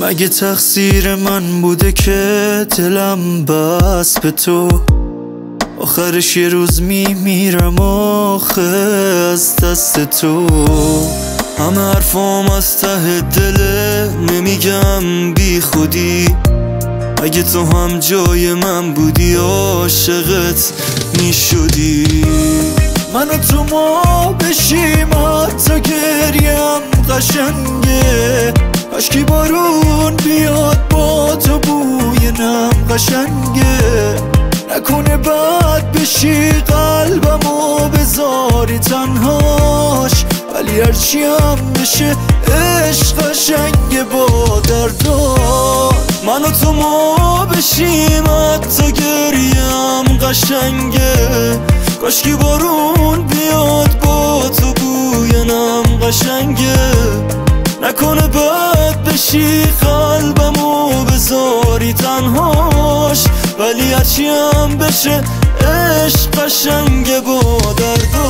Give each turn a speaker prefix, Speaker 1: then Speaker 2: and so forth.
Speaker 1: مگه تقصیر من بوده که دلم بس به تو؟ آخرش یه روز میمیرم آخه از دست تو. همه حرفام از ته دله نمیگم بی خودی. اگه تو هم جای من بودی عاشقت میشدی. من و تو ما بشیم حتی گریم قشنگه. اشکی بارون بیاد با تو بوی نم قشنگه. نکنه بد بشی قلبمو بذاری تنهاش. ولی هرچی هم بشه عشق قشنگه با درداش. من و تو ما بشیم حتی گریم قشنگه. کاشکی بارون بیاد با تو بوی نم قشنگه. نکنه بد بشی قلبمو بذاری تنهاش. ولی هرچی هم بشه عشق قشنگه با درداش.